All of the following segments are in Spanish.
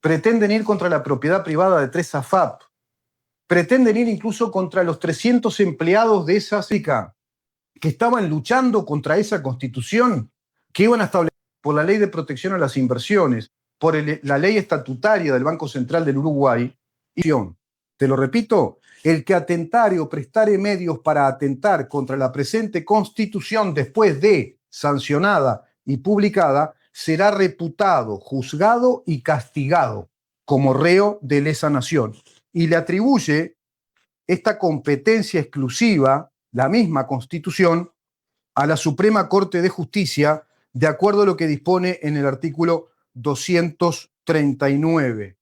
pretenden ir contra la propiedad privada de 3 AFAP, pretenden ir incluso contra los 300 empleados de esa SICA que estaban luchando contra esa constitución que iban a establecer por la ley de protección a las inversiones, por la ley estatutaria del Banco Central del Uruguay. Te lo repito, el que atentare o prestare medios para atentar contra la presente constitución después de sancionada y publicada será reputado, juzgado y castigado como reo de lesa nación. Y le atribuye esta competencia exclusiva, la misma Constitución, a la Suprema Corte de Justicia, de acuerdo a lo que dispone en el artículo 239.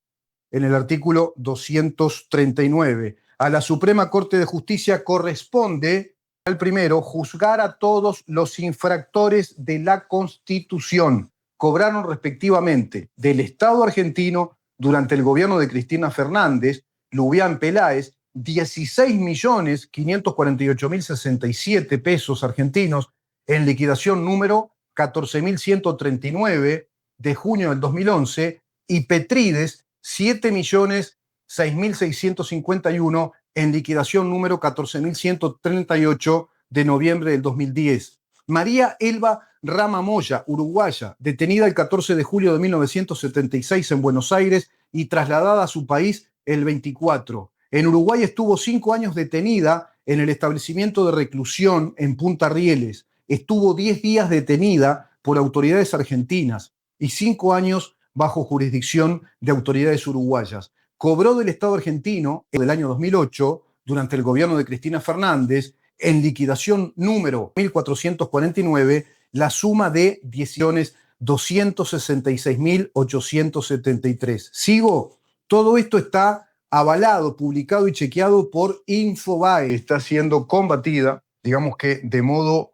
En el artículo 239. A la Suprema Corte de Justicia corresponde, al primero, juzgar a todos los infractores de la Constitución. Cobraron respectivamente del Estado argentino durante el gobierno de Cristina Fernández, Lubián Peláez, 16.548.067 pesos argentinos en liquidación número 14.139 de junio del 2011 y Petrides 7.006.651 en liquidación número 14.138 de noviembre del 2010. María Elba Rama Moya, uruguaya, detenida el 14 de julio de 1976 en Buenos Aires y trasladada a su país el 24. En Uruguay estuvo 5 años detenida en el establecimiento de reclusión en Punta Rieles. Estuvo 10 días detenida por autoridades argentinas y 5 años bajo jurisdicción de autoridades uruguayas. Cobró del Estado argentino del año 2008, durante el gobierno de Cristina Fernández, en liquidación número 1449, la suma de 10.266.873. ¿Sigo? Todo esto está avalado, publicado y chequeado por Infobae. Está siendo combatida, digamos que de modo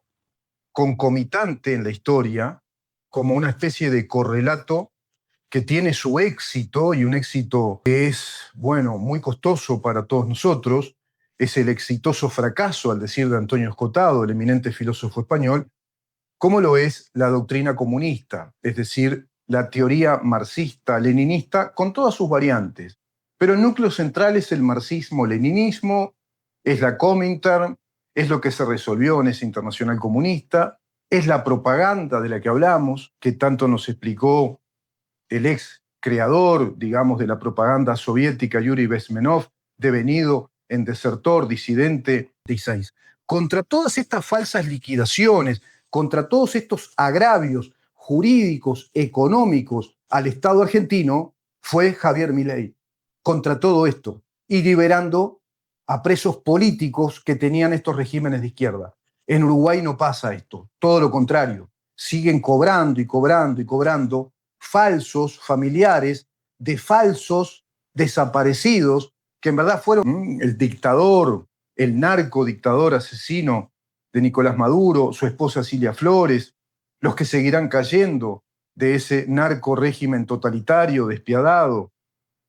concomitante en la historia, como una especie de correlato que tiene su éxito, y un éxito que es, bueno, muy costoso para todos nosotros. Es el exitoso fracaso, al decir de Antonio Escotado, el eminente filósofo español, como lo es la doctrina comunista, es decir, la teoría marxista-leninista con todas sus variantes. Pero el núcleo central es el marxismo-leninismo, es la Comintern, es lo que se resolvió en esa internacional comunista, es la propaganda de la que hablamos, que tanto nos explicó el ex creador, digamos, de la propaganda soviética, Yuri Bezmenov, devenido en desertor, disidente, 16. Contra todas estas falsas liquidaciones, contra todos estos agravios jurídicos, económicos al Estado argentino, fue Javier Milei. Contra todo esto, y liberando a presos políticos que tenían estos regímenes de izquierda. En Uruguay no pasa esto, todo lo contrario. Siguen cobrando y cobrando y cobrando falsos familiares de falsos desaparecidos que en verdad fueron el dictador, el narcodictador asesino de Nicolás Maduro, su esposa Cilia Flores, los que seguirán cayendo de ese narco régimen totalitario, despiadado,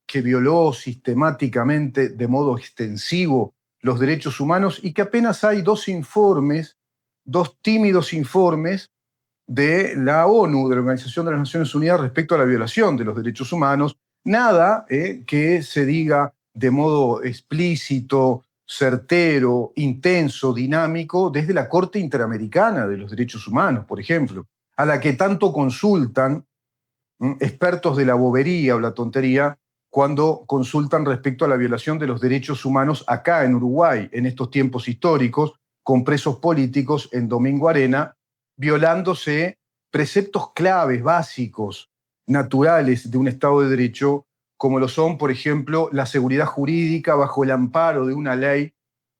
que violó sistemáticamente de modo extensivo los derechos humanos y que apenas hay 2 informes, 2 tímidos informes de la ONU, de la Organización de las Naciones Unidas, respecto a la violación de los derechos humanos. Nada que se diga de modo explícito, certero, intenso, dinámico, desde la Corte Interamericana de los Derechos Humanos, por ejemplo, a la que tanto consultan expertos de la bobería o la tontería cuando consultan respecto a la violación de los derechos humanos acá en Uruguay, en estos tiempos históricos, con presos políticos en Domingo Arena, violándose preceptos claves, básicos, naturales de un Estado de Derecho, como lo son, por ejemplo, la seguridad jurídica bajo el amparo de una ley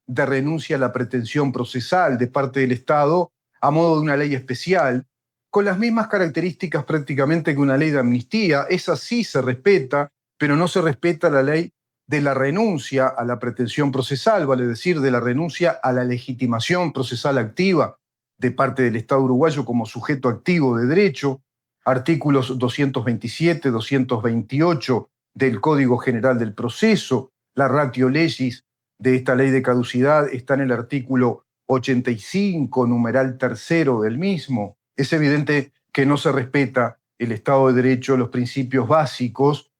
de renuncia a la pretensión procesal de parte del Estado a modo de una ley especial, con las mismas características prácticamente que una ley de amnistía. Esa sí se respeta, pero no se respeta la ley de la renuncia a la pretensión procesal, vale decir, de la renuncia a la legitimación procesal activa de parte del Estado uruguayo como sujeto activo de derecho, artículos 227, 228 del Código General del Proceso, la ratio legis de esta ley de caducidad está en el artículo 85, numeral tercero del mismo. Es evidente que no se respeta el Estado de Derecho, los principios básicos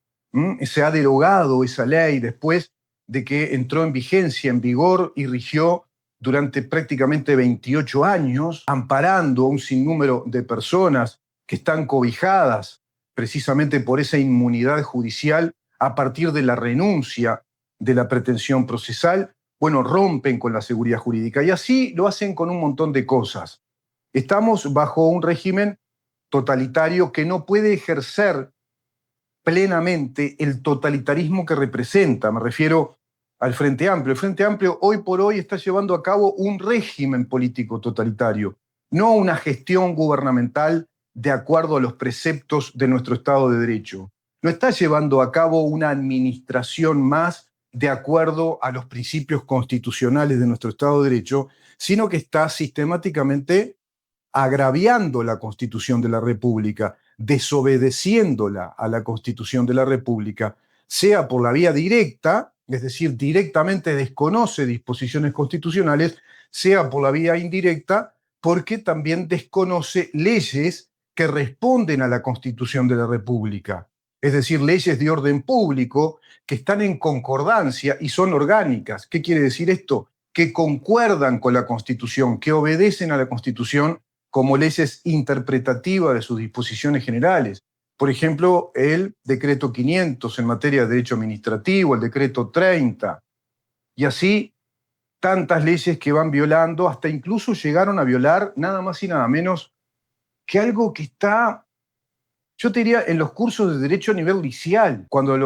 Se ha derogado esa ley después de que entró en vigencia, en vigor y rigió durante prácticamente 28 años, amparando a un sinnúmero de personas que están cobijadas precisamente por esa inmunidad judicial a partir de la renuncia de la pretensión procesal. Bueno, rompen con la seguridad jurídica y así lo hacen con un montón de cosas. Estamos bajo un régimen totalitario que no puede ejercer plenamente el totalitarismo que representa. Me refiero al Frente Amplio. El Frente Amplio hoy por hoy está llevando a cabo un régimen político totalitario, no una gestión gubernamental de acuerdo a los preceptos de nuestro Estado de Derecho. No está llevando a cabo una administración más de acuerdo a los principios constitucionales de nuestro Estado de Derecho, sino que está sistemáticamente agraviando la Constitución de la República, desobedeciéndola a la Constitución de la República, sea por la vía directa, es decir, directamente desconoce disposiciones constitucionales, sea por la vía indirecta, porque también desconoce leyes que responden a la Constitución de la República, es decir, leyes de orden público que están en concordancia y son orgánicas. ¿Qué quiere decir esto? Que concuerdan con la Constitución, que obedecen a la Constitución como leyes interpretativas de sus disposiciones generales. Por ejemplo, el decreto 500 en materia de derecho administrativo, el decreto 30, y así tantas leyes que van violando, hasta incluso llegaron a violar nada más y nada menos que algo que está, yo te diría, en los cursos de derecho a nivel liceal, cuando a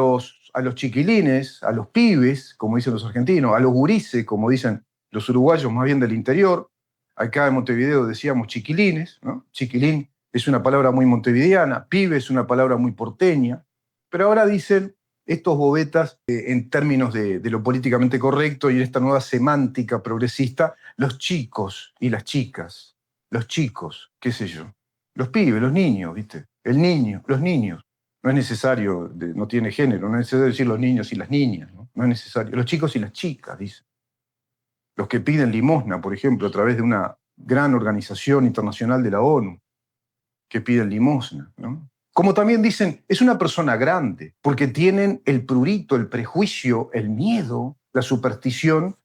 los chiquilines, a los pibes, como dicen los argentinos, a los gurises, como dicen los uruguayos más bien del interior. Acá en Montevideo decíamos chiquilines, ¿no? Chiquilín es una palabra muy montevideana, pibe es una palabra muy porteña, pero ahora dicen estos bobetas, en términos de lo políticamente correcto y en esta nueva semántica progresista, los chicos y las chicas, los chicos, qué sé yo, los pibes, los niños, ¿viste? El niño, los niños. No es necesario, no tiene género, no es necesario decir los niños y las niñas, ¿no? No es necesario. Los chicos y las chicas, dicen. Los que piden limosna, por ejemplo, a través de una gran organización internacional de la ONU, que piden limosna, ¿no? Como también dicen, es una persona grande, porque tienen el prurito, el prejuicio, el miedo, la superstición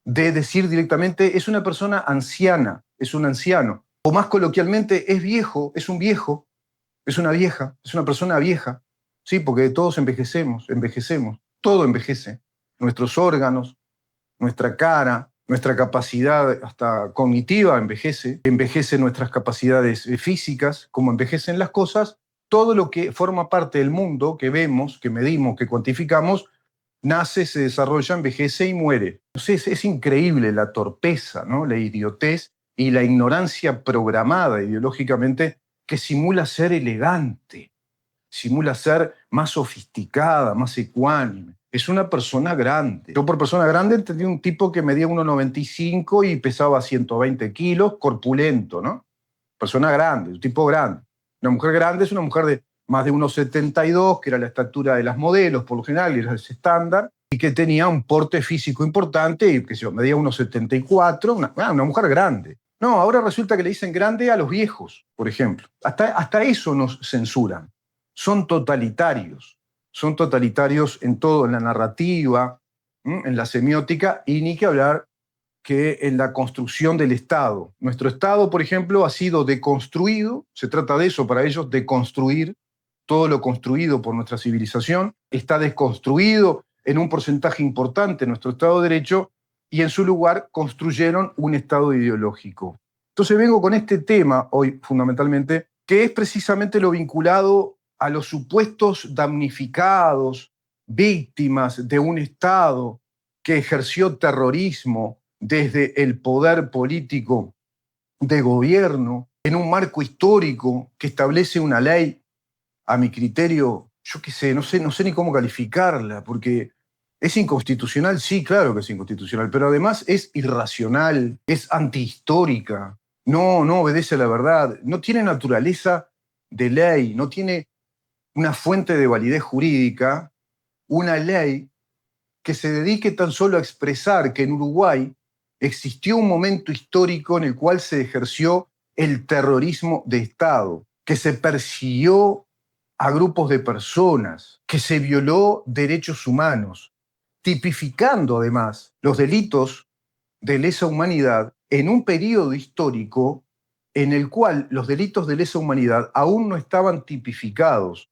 de decir directamente, es una persona anciana, es un anciano. O más coloquialmente, es viejo, es un viejo, es una vieja, es una persona vieja. Sí, porque todos envejecemos, todo envejece. Nuestros órganos, nuestra cara, nuestra capacidad hasta cognitiva envejece nuestras capacidades físicas, como envejecen las cosas, todo lo que forma parte del mundo que vemos, que medimos, que cuantificamos, nace, se desarrolla, envejece y muere. Entonces es increíble la torpeza, ¿no? La idiotez y la ignorancia programada ideológicamente que simula ser elegante, simula ser más sofisticada, más ecuánime. Es una persona grande. Yo por persona grande entendí un tipo que medía 1,95 y pesaba 120 kilos, corpulento, ¿no? Persona grande, un tipo grande. Una mujer grande es una mujer de más de 1,72, que era la estatura de las modelos, por lo general, era ese estándar, y que tenía un porte físico importante, y que medía 1,74, una mujer grande. No, ahora resulta que le dicen grande a los viejos, por ejemplo. Hasta eso nos censuran. Son totalitarios en todo, en la narrativa, en la semiótica, y ni que hablar que en la construcción del Estado. Nuestro Estado, por ejemplo, ha sido deconstruido, se trata de eso para ellos, de construir todo lo construido por nuestra civilización, está desconstruido en un porcentaje importante nuestro Estado de Derecho, y en su lugar construyeron un Estado ideológico. Entonces vengo con este tema hoy fundamentalmente, que es precisamente lo vinculado a los supuestos damnificados, víctimas de un Estado que ejerció terrorismo desde el poder político de gobierno, en un marco histórico que establece una ley, a mi criterio, yo qué sé, no sé ni cómo calificarla, porque es inconstitucional, sí, claro que es inconstitucional, pero además es irracional, es antihistórica, no obedece a la verdad, no tiene naturaleza de ley, no tiene una fuente de validez jurídica, una ley que se dedique tan solo a expresar que en Uruguay existió un momento histórico en el cual se ejerció el terrorismo de Estado, que se persiguió a grupos de personas, que se violó derechos humanos, tipificando además los delitos de lesa humanidad en un periodo histórico en el cual los delitos de lesa humanidad aún no estaban tipificados,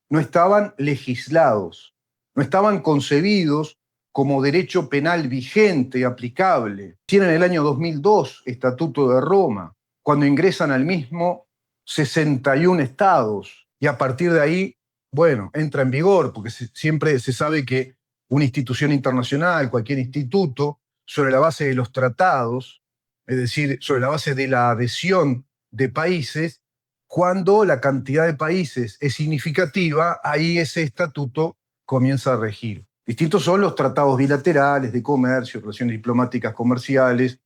no estaban legislados, no estaban concebidos como derecho penal vigente, aplicable. Tienen en el año 2002, Estatuto de Roma, cuando ingresan al mismo 61 estados, y a partir de ahí, bueno, entra en vigor, porque siempre se sabe que una institución internacional, cualquier instituto, sobre la base de los tratados, es decir, sobre la base de la adhesión de países, cuando la cantidad de países es significativa, ahí ese estatuto comienza a regir. Distintos son los tratados bilaterales de comercio, relaciones diplomáticas comerciales,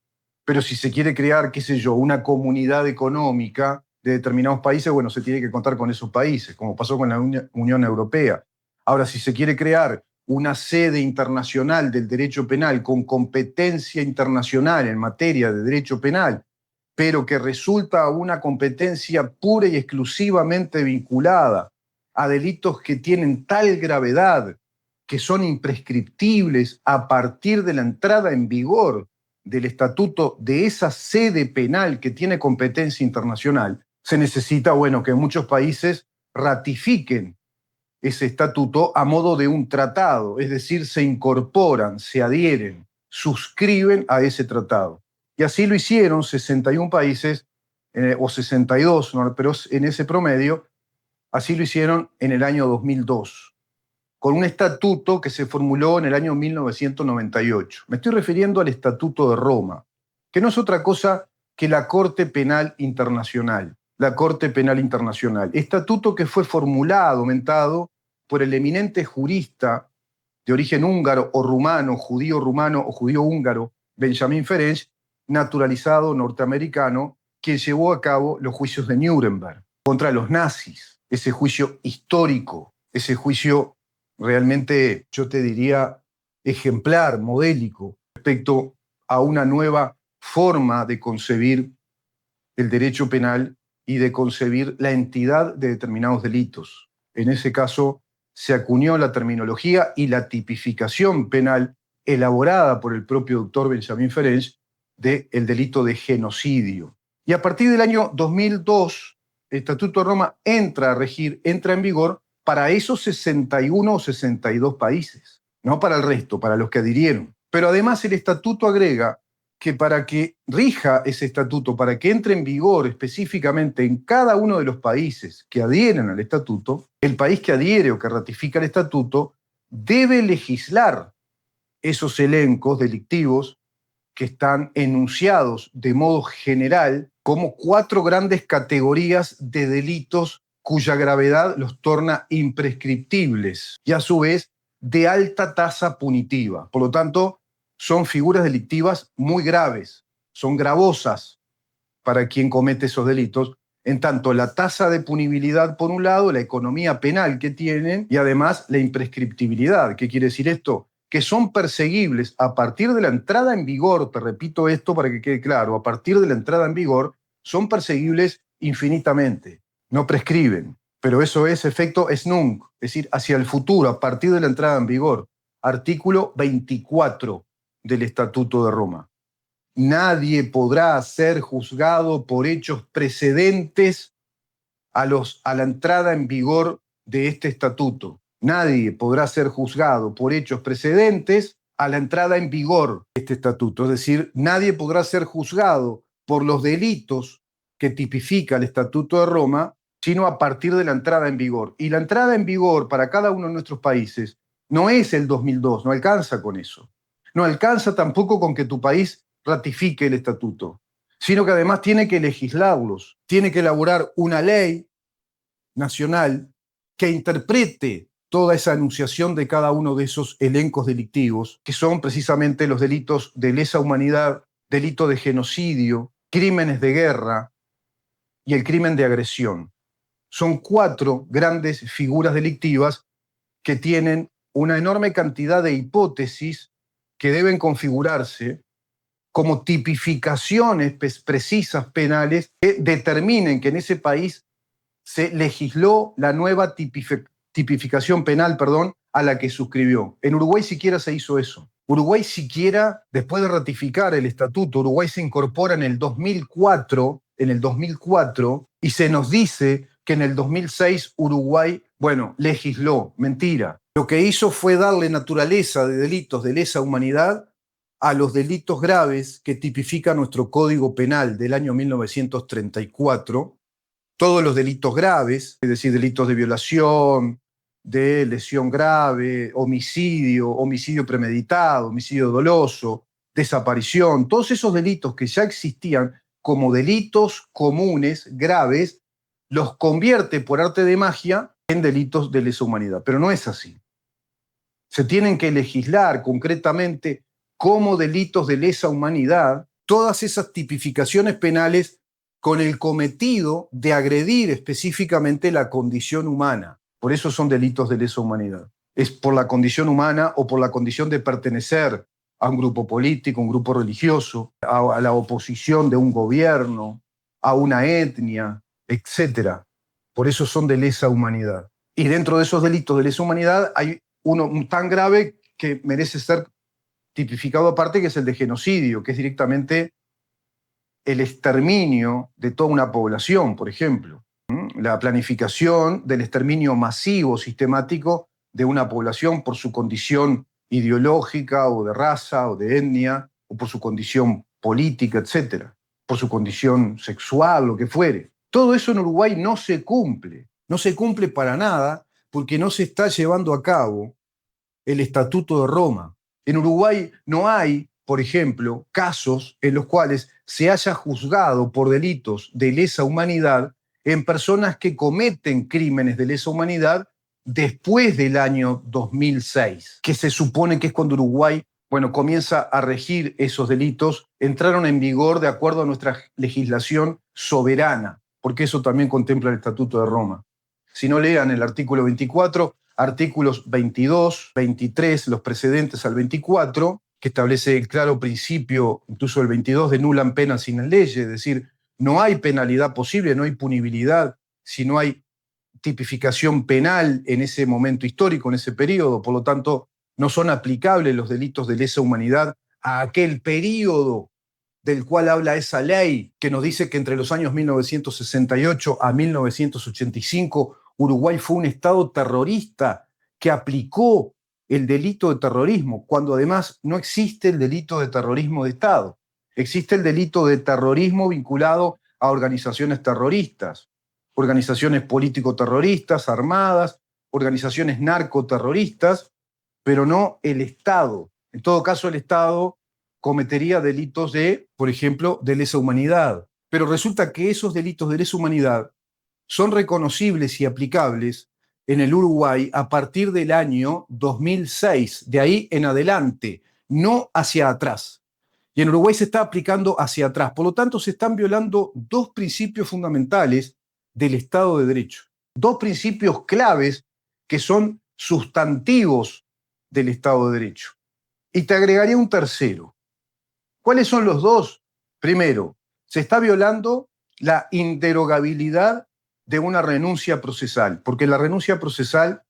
pero si se quiere crear, qué sé yo, una comunidad económica de determinados países, bueno, se tiene que contar con esos países, como pasó con la Unión Europea. Ahora, si se quiere crear una sede internacional del derecho penal con competencia internacional en materia de derecho penal, pero que resulta una competencia pura y exclusivamente vinculada a delitos que tienen tal gravedad que son imprescriptibles a partir de la entrada en vigor del estatuto de esa sede penal que tiene competencia internacional, se necesita, bueno, que muchos países ratifiquen ese estatuto a modo de un tratado, es decir, se incorporan, se adhieren, suscriben a ese tratado. Y así lo hicieron 61 países, o 62, ¿no? Pero en ese promedio, así lo hicieron en el año 2002, con un estatuto que se formuló en el año 1998. Me estoy refiriendo al Estatuto de Roma, que no es otra cosa que la Corte Penal Internacional. La Corte Penal Internacional. Estatuto que fue formulado, aumentado, por el eminente jurista de origen húngaro o rumano o judío húngaro, Benjamin Ferenc, naturalizado norteamericano, quien llevó a cabo los juicios de Nuremberg contra los nazis. Ese juicio histórico, ese juicio realmente, yo te diría, ejemplar, modélico, respecto a una nueva forma de concebir el derecho penal y de concebir la entidad de determinados delitos. En ese caso, se acuñó la terminología y la tipificación penal elaborada por el propio doctor Benjamin Ferenc del delito de genocidio. Y a partir del año 2002, el Estatuto de Roma entra a regir, entra en vigor para esos 61 o 62 países, no para el resto, para los que adhirieron. Pero además el Estatuto agrega que para que rija ese estatuto, para que entre en vigor específicamente en cada uno de los países que adhieren al estatuto, el país que adhiere o que ratifica el estatuto debe legislar esos elencos delictivos que están enunciados de modo general como 4 grandes categorías de delitos cuya gravedad los torna imprescriptibles y a su vez de alta tasa punitiva. Por lo tanto, son figuras delictivas muy graves, son gravosas para quien comete esos delitos, en tanto la tasa de punibilidad por un lado, la economía penal que tienen y además la imprescriptibilidad. ¿Qué quiere decir esto? Que son perseguibles a partir de la entrada en vigor, te repito esto para que quede claro, a partir de la entrada en vigor son perseguibles infinitamente, no prescriben, pero eso es efecto ex nunc, es decir, hacia el futuro, a partir de la entrada en vigor. Artículo 24 del Estatuto de Roma. Nadie podrá ser juzgado por hechos precedentes a la entrada en vigor de este estatuto. Nadie podrá ser juzgado por hechos precedentes a la entrada en vigor de este estatuto. Es decir, nadie podrá ser juzgado por los delitos que tipifica el Estatuto de Roma, sino a partir de la entrada en vigor. Y la entrada en vigor para cada uno de nuestros países no es el 2002, no alcanza con eso. No alcanza tampoco con que tu país ratifique el estatuto, sino que además tiene que legislarlos, tiene que elaborar una ley nacional que interprete toda esa enunciación de cada uno de esos elencos delictivos, que son precisamente los delitos de lesa humanidad, delito de genocidio, crímenes de guerra y el crimen de agresión. Son 4 grandes figuras delictivas que tienen una enorme cantidad de hipótesis que deben configurarse como tipificaciones precisas penales que determinen que en ese país se legisló la nueva tipificación penal, a la que suscribió. En Uruguay siquiera se hizo eso. Uruguay siquiera, después de ratificar el estatuto, Uruguay se incorpora en el 2004, y se nos dice que en el 2006 Uruguay, legisló. Mentira. Lo que hizo fue darle naturaleza de delitos de lesa humanidad a los delitos graves que tipifica nuestro Código Penal del año 1934, todos los delitos graves, es decir, delitos de violación, de lesión grave, homicidio premeditado, homicidio doloso, desaparición, todos esos delitos que ya existían como delitos comunes, graves, los convierte por arte de magia en delitos de lesa humanidad. Pero no es así. Se tienen que legislar concretamente como delitos de lesa humanidad todas esas tipificaciones penales con el cometido de agredir específicamente la condición humana. Por eso son delitos de lesa humanidad. Es por la condición humana o por la condición de pertenecer a un grupo político, un grupo religioso, a la oposición de un gobierno, a una etnia, etc. Por eso son de lesa humanidad. Y dentro de esos delitos de lesa humanidad hay uno tan grave que merece ser tipificado aparte, que es el de genocidio, que es directamente el exterminio de toda una población, por ejemplo. La planificación del exterminio masivo, sistemático, de una población por su condición ideológica o de raza o de etnia, o por su condición política, etcétera, por su condición sexual, lo que fuere. Todo eso en Uruguay no se cumple para nada, porque no se está llevando a cabo el Estatuto de Roma. En Uruguay no hay, por ejemplo, casos en los cuales se haya juzgado por delitos de lesa humanidad en personas que cometen crímenes de lesa humanidad después del año 2006, que se supone que es cuando Uruguay, comienza a regir esos delitos, entraron en vigor de acuerdo a nuestra legislación soberana, porque eso también contempla el Estatuto de Roma. Si no, lean el artículo 24, artículos 22, 23, los precedentes al 24, que establece el claro principio, incluso el 22, de nulla pena sin ley, es decir, no hay penalidad posible, no hay punibilidad si no hay tipificación penal en ese momento histórico, en ese periodo. Por lo tanto, no son aplicables los delitos de lesa humanidad a aquel periodo del cual habla esa ley, que nos dice que entre los años 1968 a 1985 Uruguay fue un Estado terrorista que aplicó el delito de terrorismo, cuando además no existe el delito de terrorismo de Estado. Existe el delito de terrorismo vinculado a organizaciones terroristas, organizaciones político-terroristas, armadas, organizaciones narcoterroristas, pero no el Estado. En todo caso, el Estado cometería delitos de, por ejemplo, de lesa humanidad. Pero resulta que esos delitos de lesa humanidad son reconocibles y aplicables en el Uruguay a partir del año 2006, de ahí en adelante, no hacia atrás. Y en Uruguay se está aplicando hacia atrás. Por lo tanto, se están violando dos principios fundamentales del Estado de Derecho. Dos principios claves que son sustantivos del Estado de Derecho. Y te agregaría un tercero. ¿Cuáles son los dos? Primero, se está violando la inderogabilidad de una renuncia procesal, porque la renuncia procesal,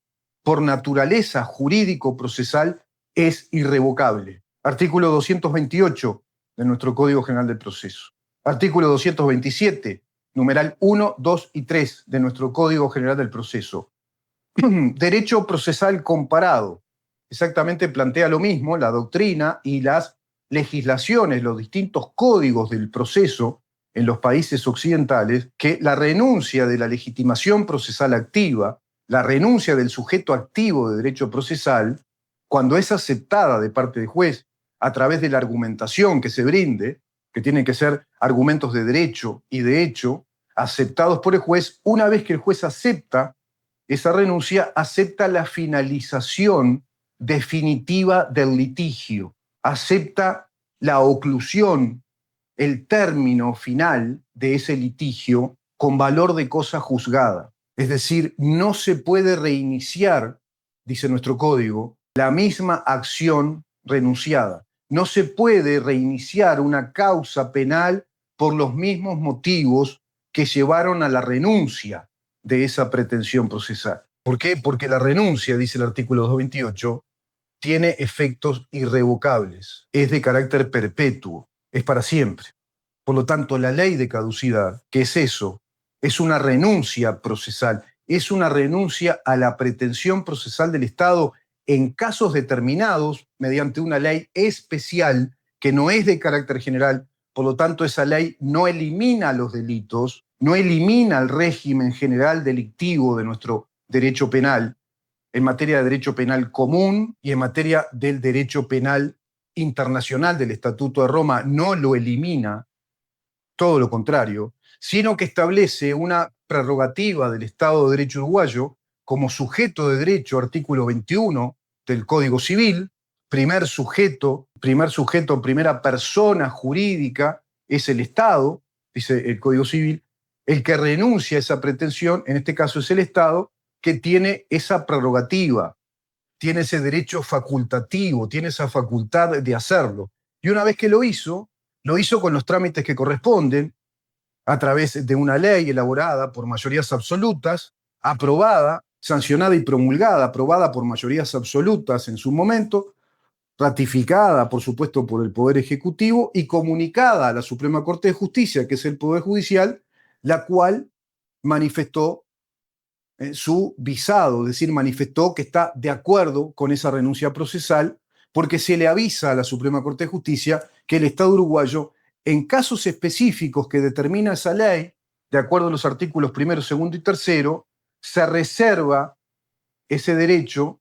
por naturaleza jurídico-procesal, es irrevocable. Artículo 228 de nuestro Código General del Proceso. Artículo 227, numeral 1, 2 y 3 de nuestro Código General del Proceso. Derecho procesal comparado. Exactamente plantea lo mismo la doctrina y las legislaciones, los distintos códigos del proceso en los países occidentales, que la renuncia de la legitimación procesal activa, la renuncia del sujeto activo de derecho procesal, cuando es aceptada de parte del juez a través de la argumentación que se brinde, que tienen que ser argumentos de derecho y de hecho, aceptados por el juez, una vez que el juez acepta esa renuncia, acepta la finalización definitiva del litigio, acepta la oclusión, el término final de ese litigio con valor de cosa juzgada. Es decir, no se puede reiniciar, dice nuestro código, la misma acción renunciada. No se puede reiniciar una causa penal por los mismos motivos que llevaron a la renuncia. de esa pretensión procesal. ¿Por qué? Porque la renuncia, dice el artículo 228, tiene efectos irrevocables, es de carácter perpetuo, es para siempre. Por lo tanto, la ley de caducidad, ¿qué es eso? Es una renuncia procesal, es una renuncia a la pretensión procesal del Estado en casos determinados mediante una ley especial que no es de carácter general. Por lo tanto, esa ley no elimina los delitos, no elimina el régimen general delictivo de nuestro derecho penal en materia de derecho penal común y en materia del derecho penal internacional del Estatuto de Roma, no lo elimina, todo lo contrario, sino que establece una prerrogativa del Estado de Derecho uruguayo como sujeto de derecho, artículo 21 del Código Civil, primer sujeto, primera persona jurídica es el Estado, dice el Código Civil, el que renuncia a esa pretensión, en este caso es el Estado, que tiene esa prerrogativa, tiene ese derecho facultativo, tiene esa facultad de hacerlo. Y una vez que lo hizo con los trámites que corresponden, a través de una ley elaborada por mayorías absolutas, aprobada, sancionada y promulgada, aprobada por mayorías absolutas en su momento, ratificada, por supuesto, por el Poder Ejecutivo y comunicada a la Suprema Corte de Justicia, que es el Poder Judicial, la cual manifestó su visado, es decir, manifestó que está de acuerdo con esa renuncia procesal porque se le avisa a la Suprema Corte de Justicia que el Estado uruguayo, en casos específicos que determina esa ley, de acuerdo a los artículos 1, 2 y 3, se reserva ese derecho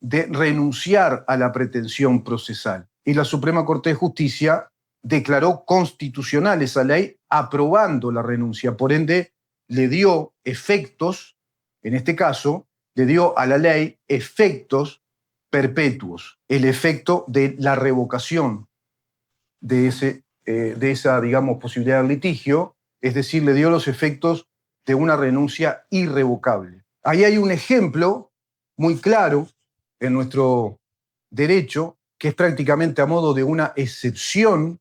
de renunciar a la pretensión procesal. Y la Suprema Corte de Justicia declaró constitucional esa ley aprobando la renuncia. Por ende, le dio efectos, en este caso, le dio a la ley efectos perpetuos, el efecto de la revocación de esa, digamos, posibilidad de litigio, es decir, le dio los efectos de una renuncia irrevocable. Ahí hay un ejemplo muy claro en nuestro derecho, que es prácticamente a modo de una excepción.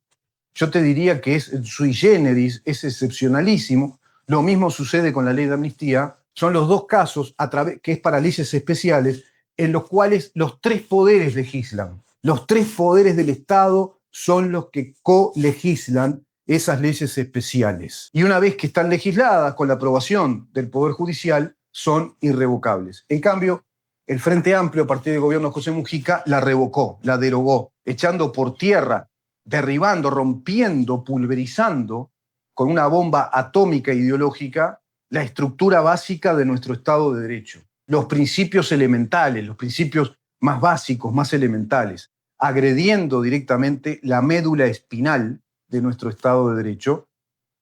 Yo te diría que es sui generis, es excepcionalísimo. Lo mismo sucede con la ley de amnistía. Son los dos casos, que es para leyes especiales, en los cuales los tres poderes legislan. Los tres poderes del Estado son los que colegislan esas leyes especiales. Y una vez que están legisladas con la aprobación del Poder Judicial, son irrevocables. En cambio, el Frente Amplio, partido del gobierno de José Mujica, la revocó, la derogó, echando por tierra, derribando, rompiendo, pulverizando con una bomba atómica ideológica la estructura básica de nuestro Estado de Derecho, los principios elementales, los principios más básicos, más elementales, agrediendo directamente la médula espinal de nuestro Estado de Derecho,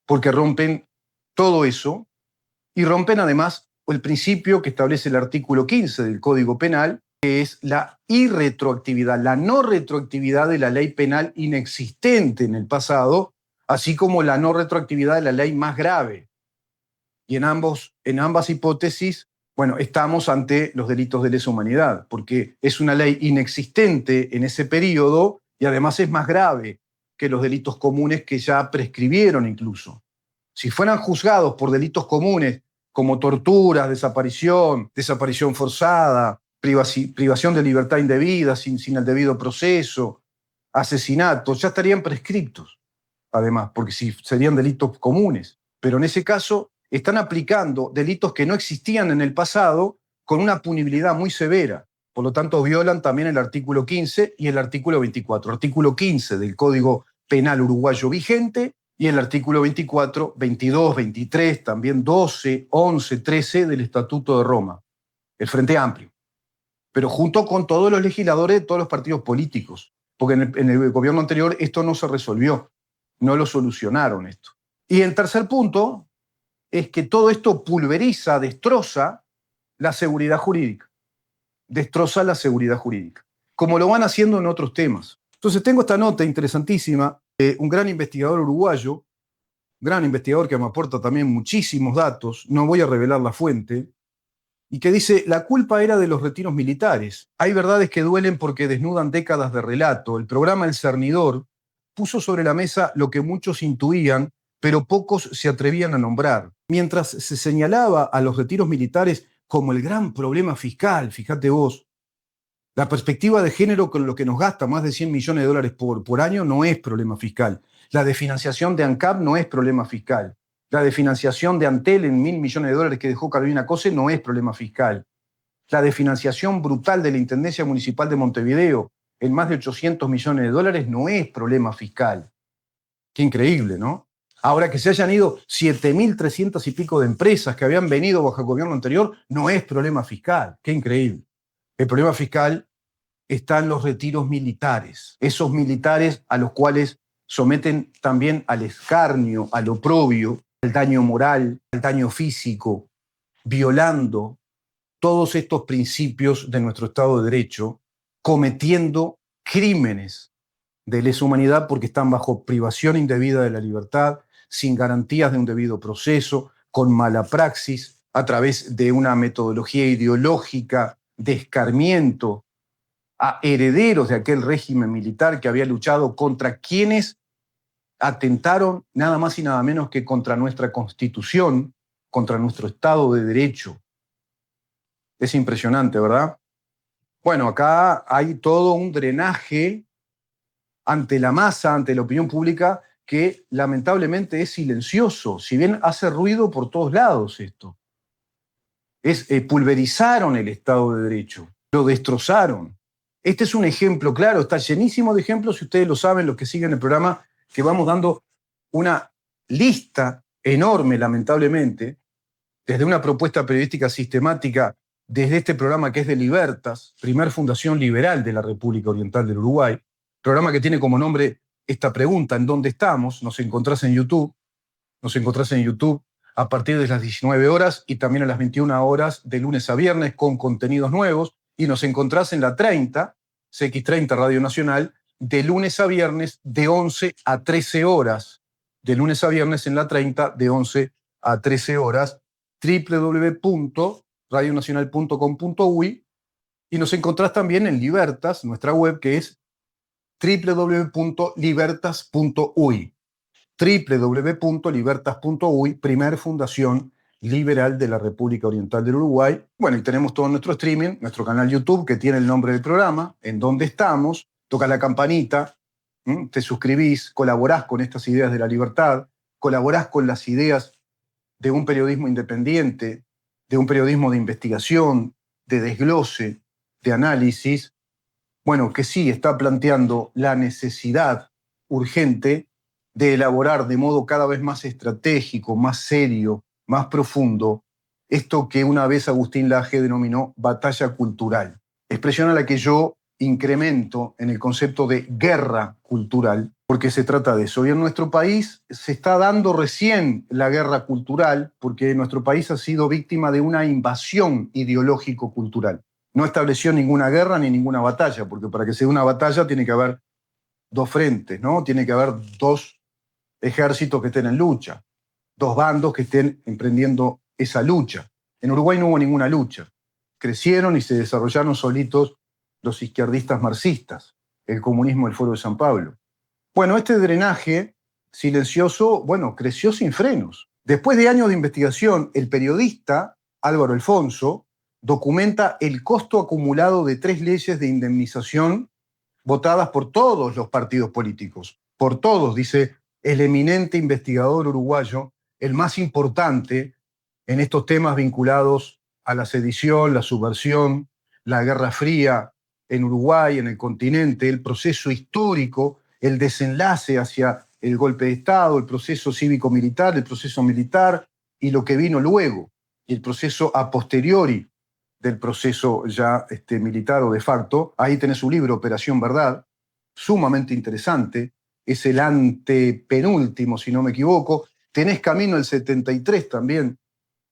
porque rompen todo eso y rompen además el principio que establece el artículo 15 del Código Penal, que es la irretroactividad, la no retroactividad de la ley penal inexistente en el pasado, así como la no retroactividad de la ley más grave. Y en ambas hipótesis, bueno, estamos ante los delitos de lesa humanidad, porque es una ley inexistente en ese periodo y además es más grave que los delitos comunes que ya prescribieron incluso. Si fueran juzgados por delitos comunes como torturas, desaparición forzada, privación de libertad indebida sin el debido proceso, asesinatos, ya estarían prescriptos, además, porque serían delitos comunes. Pero en ese caso están aplicando delitos que no existían en el pasado con una punibilidad muy severa. Por lo tanto, violan también el artículo 15 y el artículo 24. Artículo 15 del Código Penal uruguayo vigente y el artículo 24, 22, 23, también 12, 11, 13 del Estatuto de Roma, el Frente Amplio. Pero junto con todos los legisladores de todos los partidos políticos, porque en el gobierno anterior esto no se resolvió, no lo solucionaron esto. Y el tercer punto es que todo esto pulveriza, destroza la seguridad jurídica. Destroza la seguridad jurídica, como lo van haciendo en otros temas. Entonces tengo esta nota interesantísima de un gran investigador uruguayo, gran investigador que me aporta también muchísimos datos, no voy a revelar la fuente, y que dice, la culpa era de los retiros militares. Hay verdades que duelen porque desnudan décadas de relato. El programa El Cernidor puso sobre la mesa lo que muchos intuían, pero pocos se atrevían a nombrar. Mientras se señalaba a los retiros militares como el gran problema fiscal, fíjate vos, la perspectiva de género con lo que nos gasta más de 100 millones de dólares por año no es problema fiscal. La desfinanciación de ANCAP no es problema fiscal. La desfinanciación de Antel en 1.000 millones de dólares que dejó Carolina Cose no es problema fiscal. La desfinanciación brutal de la Intendencia Municipal de Montevideo en más de 800 millones de dólares no es problema fiscal. Qué increíble, ¿no? Ahora que se hayan ido 7.300 y pico de empresas que habían venido bajo el gobierno anterior, no es problema fiscal. Qué increíble. El problema fiscal está en los retiros militares. Esos militares a los cuales someten también al escarnio, al oprobio, al daño moral, al daño físico, violando todos estos principios de nuestro Estado de Derecho, cometiendo crímenes de lesa humanidad porque están bajo privación indebida de la libertad, sin garantías de un debido proceso, con mala praxis, a través de una metodología ideológica de escarmiento a herederos de aquel régimen militar que había luchado contra quienes atentaron nada más y nada menos que contra nuestra Constitución, contra nuestro Estado de Derecho. Es impresionante, ¿verdad? Bueno, acá hay todo un drenaje ante la masa, ante la opinión pública, que lamentablemente es silencioso, si bien hace ruido por todos lados esto. Pulverizaron el Estado de Derecho, lo destrozaron. Este es un ejemplo, claro, está llenísimo de ejemplos, si ustedes lo saben, los que siguen el programa, que vamos dando una lista enorme, lamentablemente, desde una propuesta periodística sistemática, desde este programa que es de Libertas, primer fundación liberal de la República Oriental del Uruguay, programa que tiene como nombre esta pregunta: ¿en dónde estamos? Nos encontrás en YouTube a partir de las 19 horas y también a las 21 horas de lunes a viernes con contenidos nuevos, y nos encontrás en la 30, CX30 Radio Nacional, de lunes a viernes de 11 a 13 horas, de lunes a viernes en la 30 de 11 a 13 horas, www.radionacional.com.uy, y nos encontrás también en Libertas, nuestra web, que es www.libertas.uy, www.libertas.uy, primer fundación liberal de la República Oriental del Uruguay. Bueno, y tenemos todo nuestro streaming, nuestro canal YouTube, que tiene el nombre del programa, en donde estamos, tocas la campanita, te suscribís, colaborás con estas ideas de la libertad, colaborás con las ideas de un periodismo independiente, de un periodismo de investigación, de desglose, de análisis, bueno, que sí está planteando la necesidad urgente de elaborar de modo cada vez más estratégico, más serio, más profundo, esto que una vez Agustín Laje denominó batalla cultural, expresión a la que yo incremento en el concepto de guerra cultural, porque se trata de eso. Y en nuestro país se está dando recién la guerra cultural, porque nuestro país ha sido víctima de una invasión ideológico-cultural. No estableció ninguna guerra ni ninguna batalla, porque para que se dé una batalla tiene que haber dos frentes, ¿no? Tiene que haber dos ejércitos que estén en lucha, dos bandos que estén emprendiendo esa lucha. En Uruguay no hubo ninguna lucha. Crecieron y se desarrollaron solitos los izquierdistas marxistas, el comunismo del Foro de San Pablo. Bueno, este drenaje silencioso, bueno, creció sin frenos. Después de años de investigación, el periodista Álvaro Alfonso documenta el costo acumulado de 3 leyes de indemnización votadas por todos los partidos políticos. Por todos, dice el eminente investigador uruguayo, el más importante en estos temas vinculados a la sedición, la subversión, la Guerra Fría en Uruguay, en el continente, el proceso histórico, el desenlace hacia el golpe de Estado, el proceso cívico-militar, el proceso militar y lo que vino luego, y el proceso a posteriori del proceso ya militar o de facto. Ahí tenés un libro, Operación Verdad, sumamente interesante, es el antepenúltimo, si no me equivoco. Tenés Camino el 73 también,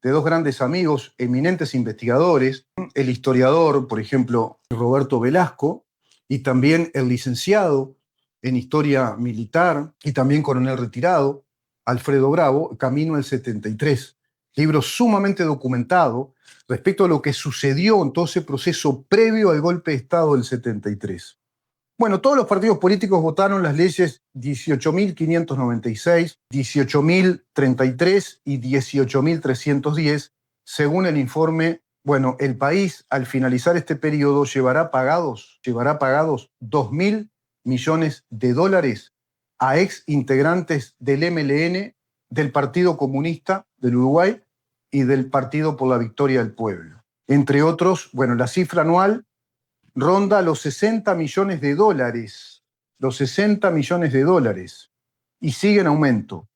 de dos grandes amigos, eminentes investigadores, el historiador, por ejemplo, Roberto Velasco, y también el licenciado en Historia Militar y también coronel retirado, Alfredo Bravo, Camino el 73. Libro sumamente documentado respecto a lo que sucedió en todo ese proceso previo al golpe de Estado del 73. Bueno, todos los partidos políticos votaron las leyes 18.596, 18.033 y 18.310, según el informe. Bueno, el país al finalizar este periodo llevará pagados 2.000 millones de dólares a ex integrantes del MLN, del Partido Comunista del Uruguay y del Partido por la Victoria del Pueblo. Entre otros, bueno, la cifra anual ronda los 60 millones de dólares, los 60 millones de dólares, y sigue en aumento.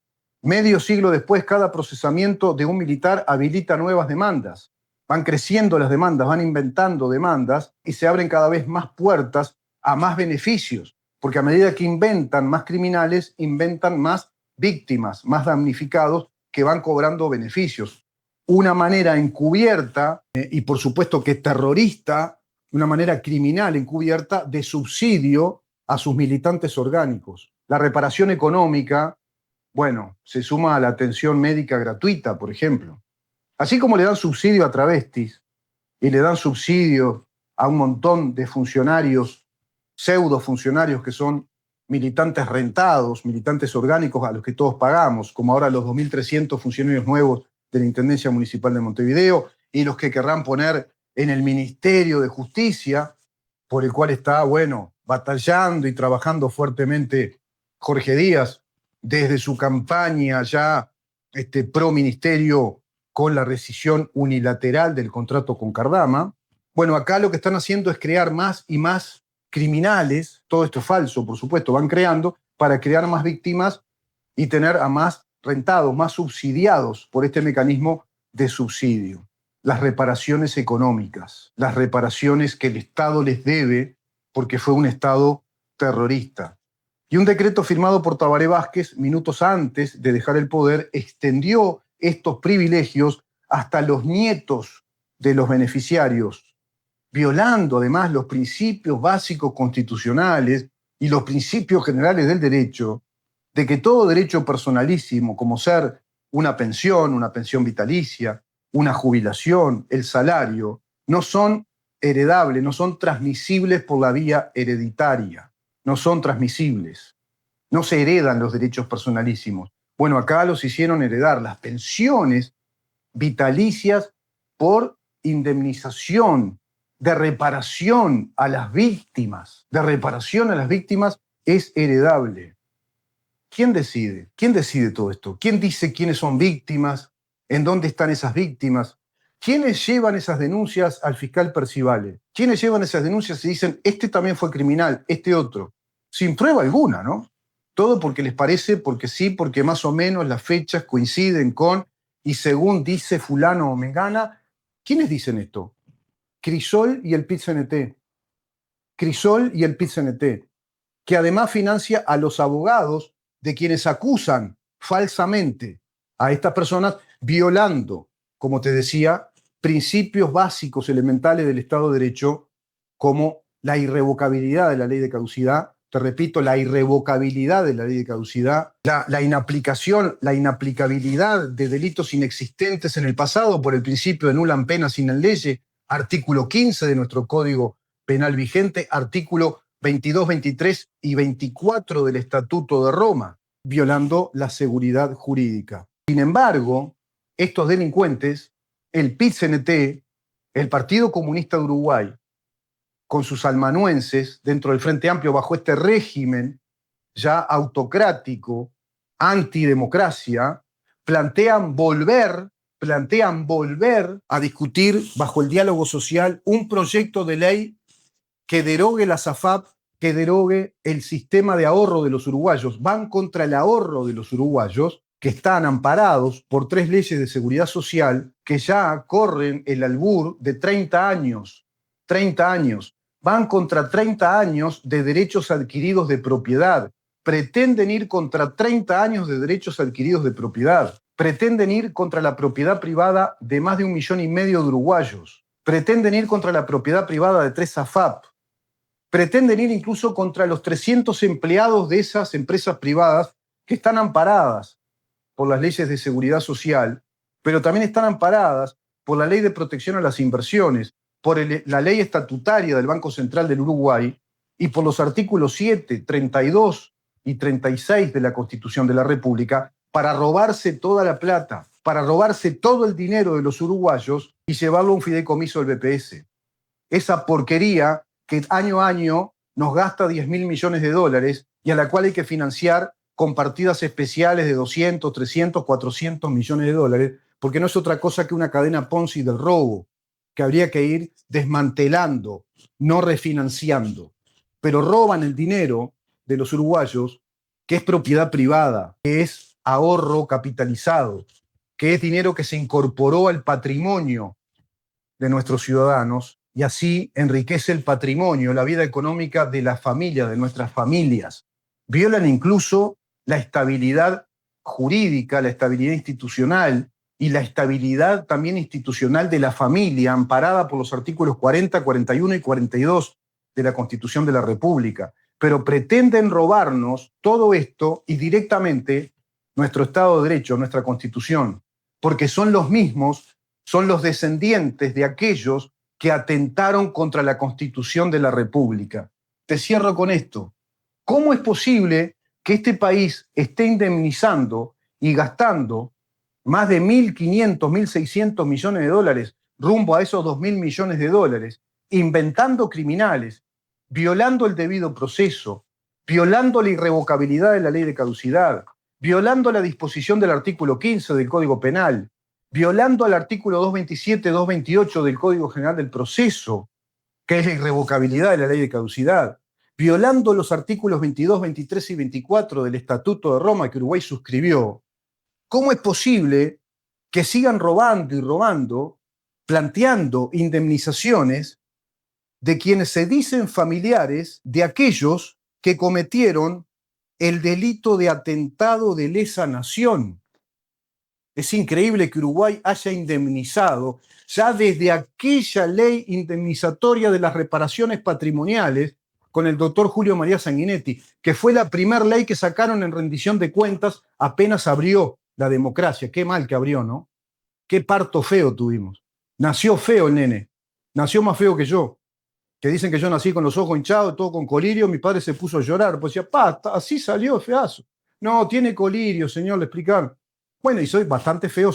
Medio siglo después, cada procesamiento de un militar habilita nuevas demandas. Van creciendo las demandas, van inventando demandas y se abren cada vez más puertas a más beneficios, porque a medida que inventan más criminales, inventan más víctimas, más damnificados que van cobrando beneficios. Una manera encubierta y por supuesto que terrorista, una manera criminal encubierta de subsidio a sus militantes orgánicos. La reparación económica, bueno, se suma a la atención médica gratuita, por ejemplo. Así como le dan subsidio a travestis y le dan subsidio a un montón de funcionarios, pseudo funcionarios que son militantes rentados, militantes orgánicos a los que todos pagamos, como ahora los 2.300 funcionarios nuevos de la Intendencia Municipal de Montevideo y los que querrán poner en el Ministerio de Justicia, por el cual está, bueno, batallando y trabajando fuertemente Jorge Díaz desde su campaña ya pro ministerio con la rescisión unilateral del contrato con Cardama. Bueno, acá lo que están haciendo es crear más y más criminales, todo esto es falso, por supuesto, van creando para crear más víctimas y tener a más rentados, más subsidiados por este mecanismo de subsidio. Las reparaciones económicas, las reparaciones que el Estado les debe porque fue un Estado terrorista. Y un decreto firmado por Tabaré Vázquez minutos antes de dejar el poder extendió estos privilegios hasta los nietos de los beneficiarios, violando además los principios básicos constitucionales y los principios generales del derecho, de que todo derecho personalísimo, como ser una pensión vitalicia, una jubilación, el salario, no son heredables, no son transmisibles por la vía hereditaria, no son transmisibles, no se heredan los derechos personalísimos. Bueno, acá los hicieron heredar las pensiones vitalicias por indemnización, de reparación a las víctimas, es heredable. ¿Quién decide? ¿Quién decide todo esto? ¿Quién dice quiénes son víctimas? ¿En dónde están esas víctimas? ¿Quiénes llevan esas denuncias al fiscal Percivale? ¿Quiénes llevan esas denuncias y dicen, este también fue criminal, este otro? Sin prueba alguna, ¿no? Todo porque les parece, porque sí, porque más o menos las fechas coinciden con, y según dice fulano o mengana. ¿Quiénes dicen esto? Crisol y el PIT-CNT. Crisol y el PIT-CNT, que además financia a los abogados de quienes acusan falsamente a estas personas, violando, como te decía, principios básicos elementales del Estado de Derecho, como la irrevocabilidad de la ley de caducidad. Te repito, la irrevocabilidad de la ley de caducidad, la inaplicabilidad de delitos inexistentes en el pasado por el principio de nulla pena sin ley, artículo 15 de nuestro Código Penal vigente, artículo 22, 23 y 24 del Estatuto de Roma, violando la seguridad jurídica. Sin embargo, estos delincuentes, el PIT-CNT, el Partido Comunista de Uruguay, con sus almanuenses dentro del Frente Amplio bajo este régimen ya autocrático, antidemocracia, plantean volver a discutir bajo el diálogo social un proyecto de ley que derogue la SAFAP, que derogue el sistema de ahorro de los uruguayos. Van contra el ahorro de los uruguayos, que están amparados por 3 leyes de seguridad social que ya corren el albur de 30 años. 30 años. Van contra 30 años de derechos adquiridos de propiedad. Pretenden ir contra 30 años de derechos adquiridos de propiedad. Pretenden ir contra la propiedad privada de más de 1,5 millones de uruguayos. Pretenden ir contra la propiedad privada de 3 SAFAP. Pretenden ir incluso contra los 300 empleados de esas empresas privadas que están amparadas por las leyes de seguridad social, pero también están amparadas por la ley de protección a las inversiones, por la ley estatutaria del Banco Central del Uruguay y por los artículos 7, 32 y 36 de la Constitución de la República para robarse toda la plata, para robarse todo el dinero de los uruguayos y llevarlo a un fideicomiso del BPS. Esa porquería que año a año nos gasta 10.000 millones de dólares y a la cual hay que financiar con partidas especiales de 200, 300, 400 millones de dólares, porque no es otra cosa que una cadena Ponzi del robo, que habría que ir desmantelando, no refinanciando. Pero roban el dinero de los uruguayos, que es propiedad privada, que es ahorro capitalizado, que es dinero que se incorporó al patrimonio de nuestros ciudadanos y así enriquece el patrimonio, la vida económica de la familia, de nuestras familias. Violan incluso la estabilidad jurídica, la estabilidad institucional y la estabilidad también institucional de la familia, amparada por los artículos 40, 41 y 42 de la Constitución de la República. Pero pretenden robarnos todo esto y directamente nuestro Estado de Derecho, nuestra Constitución, porque son los mismos, son los descendientes de aquellos que atentaron contra la Constitución de la República. Te cierro con esto. ¿Cómo es posible que este país esté indemnizando y gastando más de 1.500, 1.600 millones de dólares rumbo a esos 2.000 millones de dólares, inventando criminales, violando el debido proceso, violando la irrevocabilidad de la ley de caducidad, violando la disposición del artículo 15 del Código Penal, violando el artículo 227, 228 del Código General del Proceso, que es la irrevocabilidad de la ley de caducidad, violando los artículos 22, 23 y 24 del Estatuto de Roma que Uruguay suscribió? ¿Cómo es posible que sigan robando y robando, planteando indemnizaciones de quienes se dicen familiares de aquellos que cometieron el delito de atentado de lesa nación? Es increíble que Uruguay haya indemnizado ya desde aquella ley indemnizatoria de las reparaciones patrimoniales con el doctor Julio María Sanguinetti, que fue la primera ley que sacaron en rendición de cuentas apenas abrió la democracia. Qué mal que abrió, ¿no? Qué parto feo tuvimos. Nació feo el nene, nació más feo que yo, que dicen que yo nací con los ojos hinchados, todo con colirio. Mi padre se puso a llorar, pues decía, así salió feazo. No, tiene colirio, señor, le explicaron. Bueno, y soy bastante feo,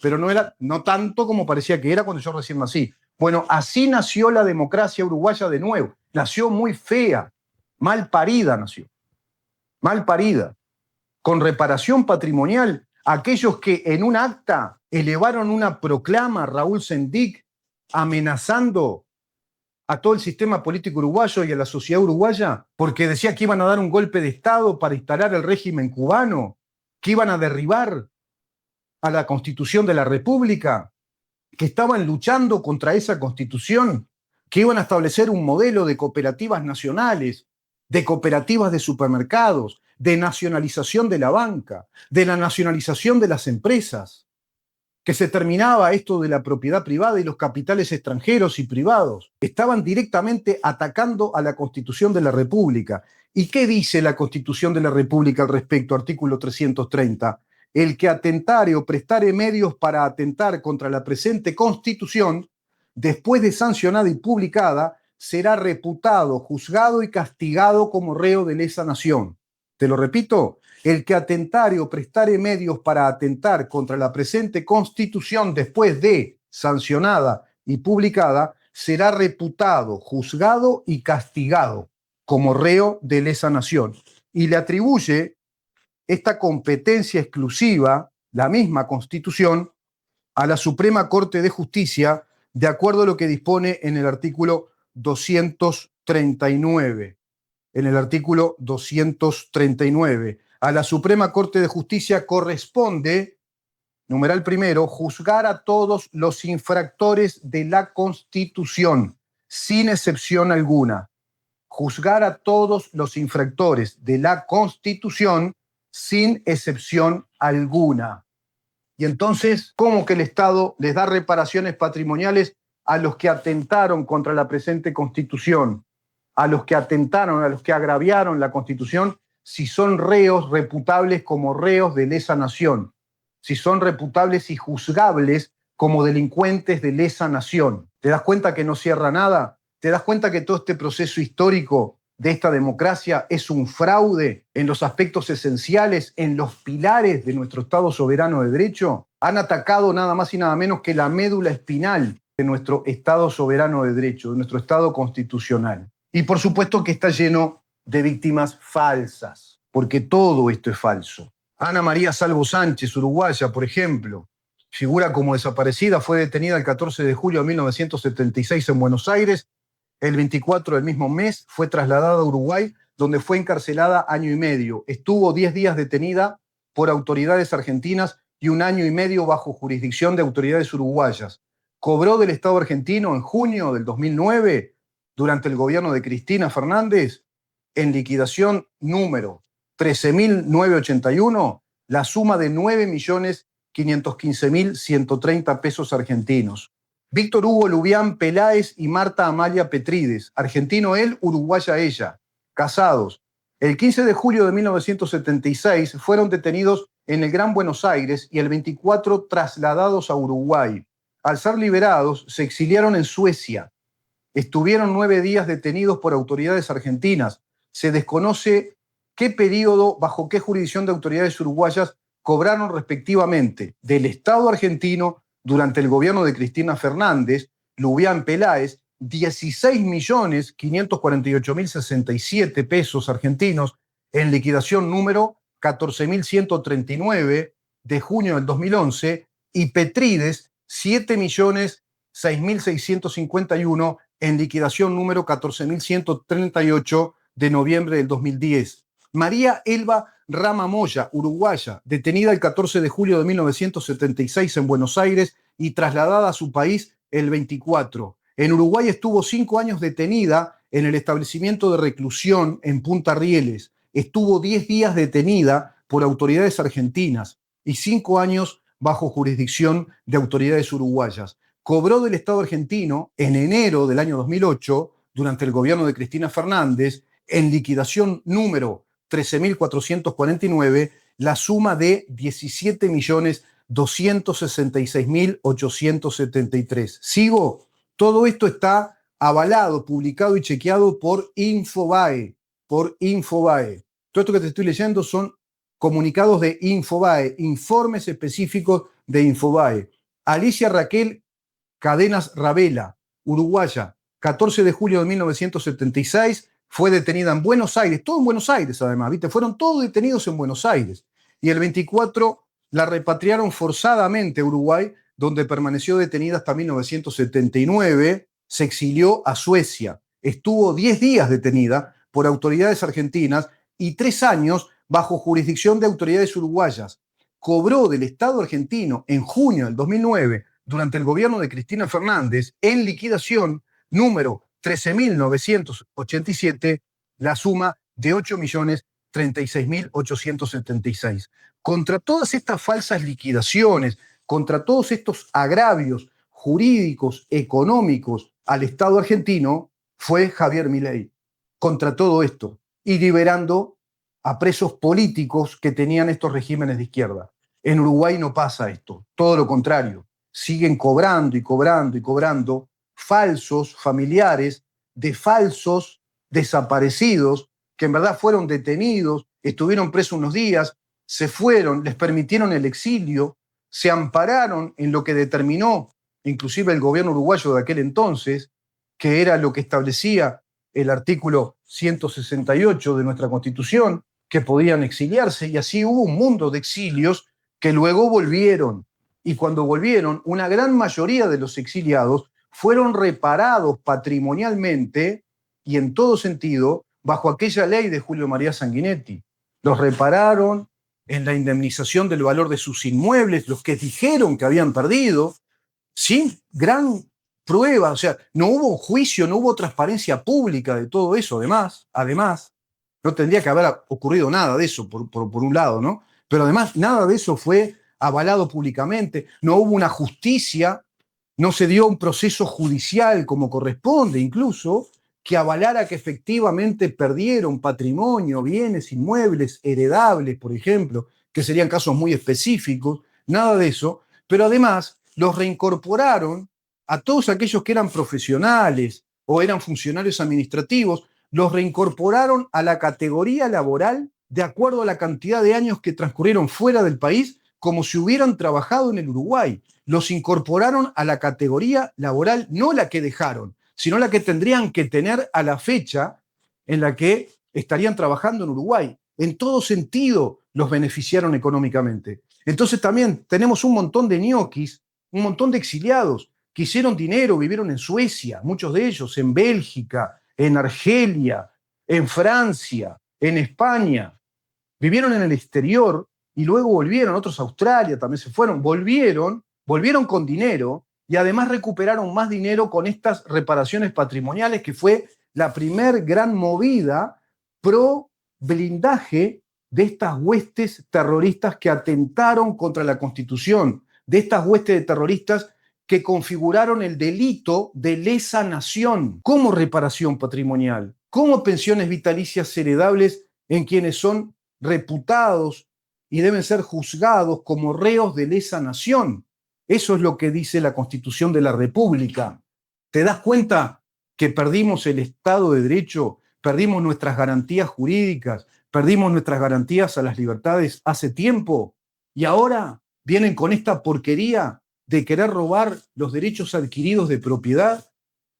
pero no tanto como parecía que era cuando yo recién nací. Bueno, así nació la democracia uruguaya de nuevo. Nació muy fea, mal parida nació, mal parida, con reparación patrimonial. Aquellos que en un acta elevaron una proclama, Raúl Sendic, amenazando a todo el sistema político uruguayo y a la sociedad uruguaya, porque decía que iban a dar un golpe de Estado para instalar el régimen cubano, que iban a derribar a la Constitución de la República, que estaban luchando contra esa Constitución, que iban a establecer un modelo de cooperativas nacionales, de cooperativas de supermercados, de nacionalización de la banca, de la nacionalización de las empresas, que se terminaba esto de la propiedad privada y los capitales extranjeros y privados. Estaban directamente atacando a la Constitución de la República. ¿Y qué dice la Constitución de la República al respecto? Artículo 330. El que atentare o prestare medios para atentar contra la presente Constitución, después de sancionada y publicada, será reputado, juzgado y castigado como reo de lesa nación. Te lo repito, el que atentare o prestare medios para atentar contra la presente Constitución después de sancionada y publicada, será reputado, juzgado y castigado como reo de lesa nación. Y le atribuye esta competencia exclusiva, la misma Constitución, a la Suprema Corte de Justicia, de acuerdo a lo que dispone en el artículo 239. En el artículo 239. A la Suprema Corte de Justicia corresponde, numeral primero, juzgar a todos los infractores de la Constitución, sin excepción alguna. Juzgar a todos los infractores de la Constitución, sin excepción alguna. Y entonces, ¿cómo que el Estado les da reparaciones patrimoniales a los que atentaron contra la presente Constitución? A los que atentaron, a los que agraviaron la Constitución, si son reos reputables como reos de lesa nación, si son reputables y juzgables como delincuentes de lesa nación. ¿Te das cuenta que no cierra nada? ¿Te das cuenta que todo este proceso histórico de esta democracia es un fraude en los aspectos esenciales, en los pilares de nuestro Estado soberano de derecho, han atacado nada más y nada menos que la médula espinal de nuestro Estado soberano de derecho, de nuestro Estado constitucional. Y por supuesto que está lleno de víctimas falsas, porque todo esto es falso. Ana María Salvo Sánchez, uruguaya, por ejemplo, figura como desaparecida, fue detenida el 14 de julio de 1976 en Buenos Aires. El 24 del mismo mes fue trasladada a Uruguay, donde fue encarcelada año y medio. Estuvo 10 días detenida por autoridades argentinas y un año y medio bajo jurisdicción de autoridades uruguayas. Cobró del Estado argentino en junio del 2009, durante el gobierno de Cristina Fernández, en liquidación número 13.981, la suma de 9.515.130 pesos argentinos. Víctor Hugo Lubián Peláez y Marta Amalia Petrides, argentino él, uruguaya ella, casados. El 15 de julio de 1976 fueron detenidos en el Gran Buenos Aires y el 24 trasladados a Uruguay. Al ser liberados, se exiliaron en Suecia. Estuvieron 9 días detenidos por autoridades argentinas. Se desconoce qué periodo, bajo qué jurisdicción de autoridades uruguayas cobraron respectivamente del Estado argentino durante el gobierno de Cristina Fernández, Lubián Peláez, 16.548.067 pesos argentinos en liquidación número 14.139 de junio del 2011 y Petrides, 7.006.651 en liquidación número 14.138 de noviembre del 2010. María Elba Rama Moya, uruguaya, detenida el 14 de julio de 1976 en Buenos Aires y trasladada a su país el 24. En Uruguay estuvo 5 años detenida en el establecimiento de reclusión en Punta Rieles. Estuvo 10 días detenida por autoridades argentinas y 5 años bajo jurisdicción de autoridades uruguayas. Cobró del Estado argentino en enero del año 2008, durante el gobierno de Cristina Fernández, en liquidación número 13.449, la suma de 17.266.873. ¿Sigo? Todo esto está avalado, publicado y chequeado por Infobae. Todo esto que te estoy leyendo son comunicados de Infobae, informes específicos de Infobae. Alicia Raquel Cadenas Ravela, uruguaya, 14 de julio de 1976, fue detenida en Buenos Aires, todo en Buenos Aires además, ¿viste? Fueron todos detenidos en Buenos Aires. Y el 24 la repatriaron forzadamente a Uruguay, donde permaneció detenida hasta 1979, se exilió a Suecia. Estuvo 10 días detenida por autoridades argentinas y 3 años bajo jurisdicción de autoridades uruguayas. Cobró del Estado argentino en junio del 2009, durante el gobierno de Cristina Fernández, en liquidación número 13.987, la suma de 8.036.876. Contra todas estas falsas liquidaciones, contra todos estos agravios jurídicos, económicos al Estado argentino, fue Javier Milei. Contra todo esto, y liberando a presos políticos que tenían estos regímenes de izquierda. En Uruguay no pasa esto, todo lo contrario. Siguen cobrando y cobrando y cobrando falsos familiares de falsos desaparecidos que en verdad fueron detenidos, estuvieron presos unos días, se fueron, les permitieron el exilio, se ampararon en lo que determinó inclusive el gobierno uruguayo de aquel entonces, que era lo que establecía el artículo 168 de nuestra Constitución, que podían exiliarse, y así hubo un mundo de exilios que luego volvieron. Y cuando volvieron, una gran mayoría de los exiliados fueron reparados patrimonialmente y en todo sentido bajo aquella ley de Julio María Sanguinetti. Los repararon en la indemnización del valor de sus inmuebles, los que dijeron que habían perdido, sin gran prueba. O sea, no hubo juicio, no hubo transparencia pública de todo eso. Además, no tendría que haber ocurrido nada de eso, por un lado, ¿no? Pero además, nada de eso fue avalado públicamente, no hubo una justicia, no se dio un proceso judicial como corresponde, incluso, que avalara que efectivamente perdieron patrimonio, bienes, inmuebles, heredables, por ejemplo, que serían casos muy específicos, nada de eso, pero además los reincorporaron a todos aquellos que eran profesionales o eran funcionarios administrativos, los reincorporaron a la categoría laboral de acuerdo a la cantidad de años que transcurrieron fuera del país, como si hubieran trabajado en el Uruguay. Los incorporaron a la categoría laboral, no la que dejaron, sino la que tendrían que tener a la fecha en la que estarían trabajando en Uruguay. En todo sentido los beneficiaron económicamente. Entonces también tenemos un montón de ñoquis, un montón de exiliados que hicieron dinero, vivieron en Suecia, muchos de ellos en Bélgica, en Argelia, en Francia, en España. Vivieron en el exterior y luego volvieron, otros a Australia también se fueron, volvieron con dinero y además recuperaron más dinero con estas reparaciones patrimoniales, que fue la primer gran movida pro blindaje de estas huestes terroristas que atentaron contra la Constitución, de estas huestes de terroristas que configuraron el delito de lesa nación como reparación patrimonial, como pensiones vitalicias heredables en quienes son reputados y deben ser juzgados como reos de lesa nación. Eso es lo que dice la Constitución de la República. ¿Te das cuenta que perdimos el Estado de Derecho, perdimos nuestras garantías jurídicas, perdimos nuestras garantías a las libertades hace tiempo? Y ahora vienen con esta porquería de querer robar los derechos adquiridos de propiedad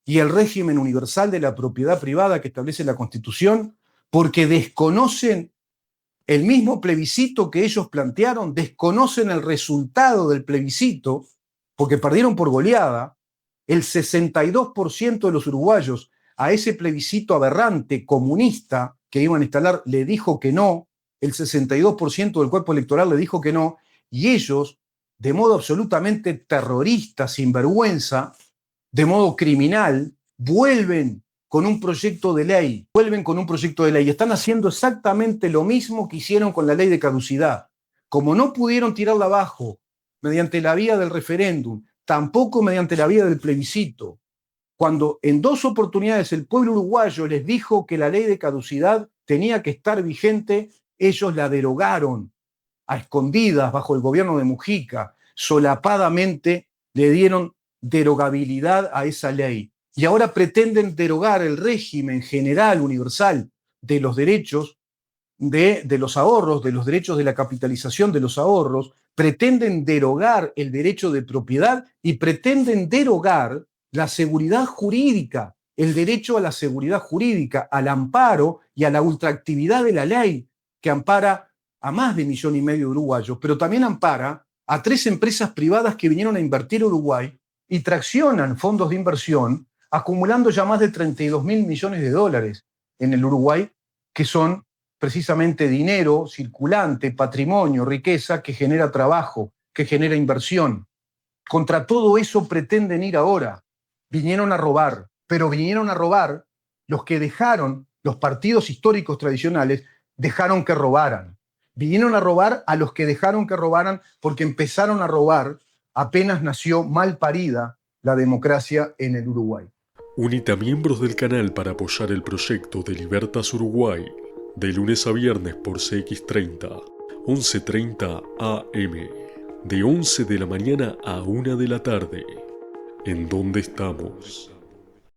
y el régimen universal de la propiedad privada que establece la Constitución, porque desconocen el mismo plebiscito que ellos plantearon, desconocen el resultado del plebiscito, porque perdieron por goleada. El 62% de los uruguayos a ese plebiscito aberrante comunista que iban a instalar le dijo que no, el 62% del cuerpo electoral le dijo que no, y ellos, de modo absolutamente terrorista, sin vergüenza, de modo criminal, vuelven con un proyecto de ley, y están haciendo exactamente lo mismo que hicieron con la ley de caducidad. Como no pudieron tirarla abajo mediante la vía del referéndum, tampoco mediante la vía del plebiscito, cuando en 2 oportunidades el pueblo uruguayo les dijo que la ley de caducidad tenía que estar vigente, ellos la derogaron a escondidas bajo el gobierno de Mujica, solapadamente le dieron derogabilidad a esa ley. Y ahora pretenden derogar el régimen general, universal, de los derechos, de los ahorros, de los derechos de la capitalización de los ahorros, pretenden derogar el derecho de propiedad y pretenden derogar la seguridad jurídica, el derecho a la seguridad jurídica, al amparo y a la ultraactividad de la ley, que ampara a más de 1,5 millones de uruguayos, pero también ampara a 3 empresas privadas que vinieron a invertir a Uruguay y traccionan fondos de inversión, acumulando ya más de 32.000 millones de dólares en el Uruguay, que son precisamente dinero circulante, patrimonio, riqueza, que genera trabajo, que genera inversión. Contra todo eso pretenden ir ahora. Vinieron a robar, pero vinieron a robar los que dejaron, los partidos históricos tradicionales, dejaron que robaran. Vinieron a robar a los que dejaron que robaran, porque empezaron a robar apenas nació mal parida la democracia en el Uruguay. Unite a miembros del canal para apoyar el proyecto de Libertas Uruguay, de lunes a viernes por CX30, 11:30 AM, de 11 de la mañana a 1 de la tarde. ¿En dónde estamos?